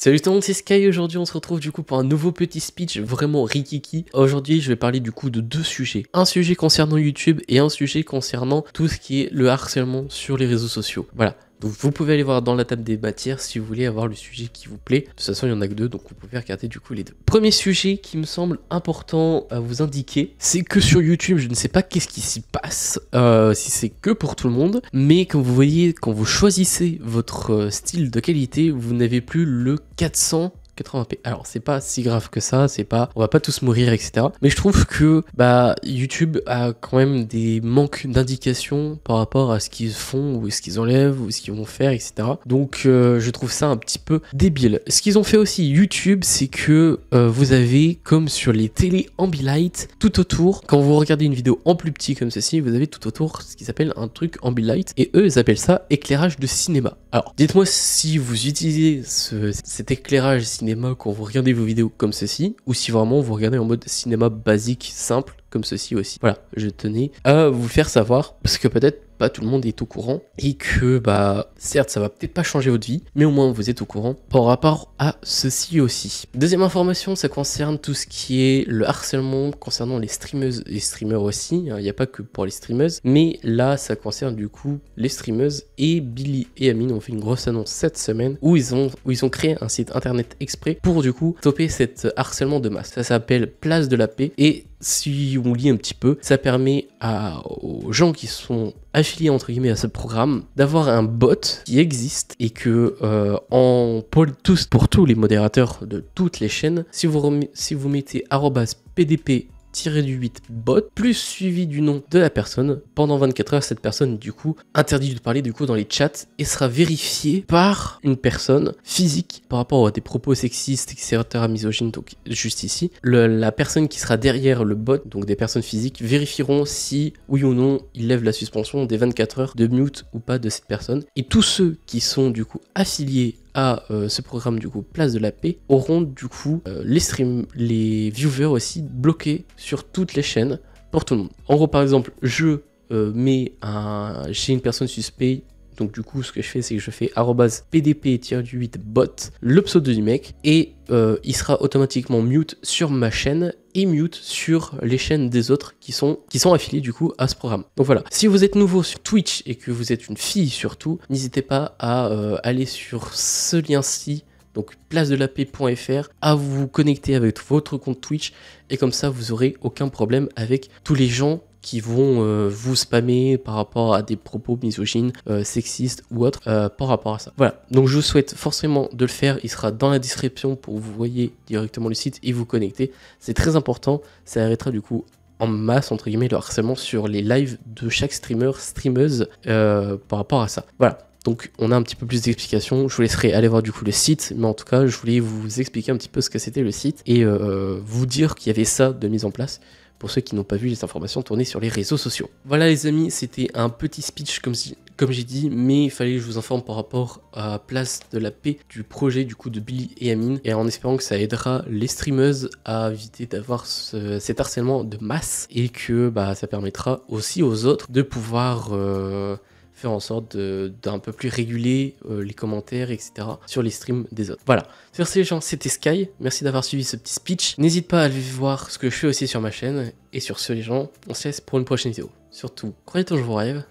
Salut tout le monde, c'est Sky. Aujourd'hui on se retrouve du coup pour un nouveau petit speech vraiment rikiki. Aujourd'hui je vais parler du coup de deux sujets. Un sujet concernant YouTube et un sujet concernant tout ce qui est le harcèlement sur les réseaux sociaux. Voilà. Donc vous pouvez aller voir dans la table des matières si vous voulez avoir le sujet qui vous plaît. De toute façon il y en a que deux, donc vous pouvez regarder du coup les deux. Premier sujet qui me semble important à vous indiquer, c'est que sur YouTube je ne sais pas qu'est-ce qui s'y passe, si c'est que pour tout le monde, mais comme vous voyez, quand vous choisissez votre style de qualité, vous n'avez plus le 480p. Alors c'est pas si grave que ça, c'est pas, on va pas tous mourir, etc. Mais je trouve que YouTube a quand même des manques d'indications par rapport à ce qu'ils font ou ce qu'ils enlèvent ou ce qu'ils vont faire, etc. Donc je trouve ça un petit peu débile. Ce qu'ils ont fait aussi YouTube, c'est que vous avez comme sur les télé Ambilight tout autour, quand vous regardez une vidéo en plus petit comme ceci, vous avez tout autour ce qui s'appelle un truc Ambilight et eux ils appellent ça éclairage de cinéma. Alors dites-moi si vous utilisez cet éclairage cinéma quand vous regardez vos vidéos comme ceci, ou si vraiment vous regardez en mode cinéma basique, simple, comme ceci aussi. Voilà, je tenais à vous faire savoir, parce que peut-être pas tout le monde est au courant, et que certes ça va peut-être pas changer votre vie, mais au moins vous êtes au courant par rapport à ceci aussi. Deuxième information, ça concerne tout ce qui est le harcèlement concernant les streameuses et streamers aussi, il n'y a pas que pour les streameuses, mais là ça concerne du coup les streameuses, et Billy et Amine ont fait une grosse annonce cette semaine où ils ont créé un site internet exprès pour du coup stopper cet harcèlement de masse. Ça s'appelle Place de la Paix, et si on lit un petit peu, ça permet aux gens qui sont affiliés entre guillemets à ce programme d'avoir un bot qui existe et que pour tous les modérateurs de toutes les chaînes, si vous mettez @pdp bot plus suivi du nom de la personne, pendant 24 heures cette personne du coup interdit de parler du coup dans les chats et sera vérifiée par une personne physique par rapport à des propos sexistes, etc., misogynes. Donc juste ici la personne qui sera derrière le bot, donc des personnes physiques, vérifieront si oui ou non il lève la suspension des 24 heures de mute ou pas de cette personne, et tous ceux qui sont du coup affiliés à ce programme du coup Place de la Paix auront du coup les viewers aussi bloqués sur toutes les chaînes pour tout le monde. En gros par exemple j'ai une personne suspecte, donc du coup ce que je fais c'est que je fais @pdp-bot le pseudo du mec, et il sera automatiquement mute sur ma chaîne et mute sur les chaînes des autres qui sont affiliés du coup à ce programme. Donc voilà, si vous êtes nouveau sur Twitch et que vous êtes une fille surtout, n'hésitez pas à aller sur ce lien-ci, donc placedelap.fr, à vous connecter avec votre compte Twitch, et comme ça vous aurez aucun problème avec tous les gens qui vont vous spammer par rapport à des propos misogynes, sexistes ou autres par rapport à ça. Voilà, donc je vous souhaite forcément de le faire, il sera dans la description pour que vous voyez directement le site et vous connecter. C'est très important, ça arrêtera du coup en masse entre guillemets le harcèlement sur les lives de chaque streameuse par rapport à ça. Voilà. Donc on a un petit peu plus d'explications, je vous laisserai aller voir du coup le site, mais en tout cas je voulais vous expliquer un petit peu ce que c'était le site et vous dire qu'il y avait ça de mise en place pour ceux qui n'ont pas vu les informations tournées sur les réseaux sociaux. Voilà les amis, c'était un petit speech comme j'ai dit, mais il fallait que je vous informe par rapport à Place de la Paix du projet du coup de Billy et Amine, et en espérant que ça aidera les streameuses à éviter d'avoir cet harcèlement de masse, et que ça permettra aussi aux autres de pouvoir faire en sorte d'un peu plus réguler les commentaires, etc. sur les streams des autres. Voilà. Sur ces gens, c'était Sky. Merci d'avoir suivi ce petit speech. N'hésite pas à aller voir ce que je fais aussi sur ma chaîne. Et sur ce, les gens, on se laisse pour une prochaine vidéo. Surtout, croyez toujours vos rêves.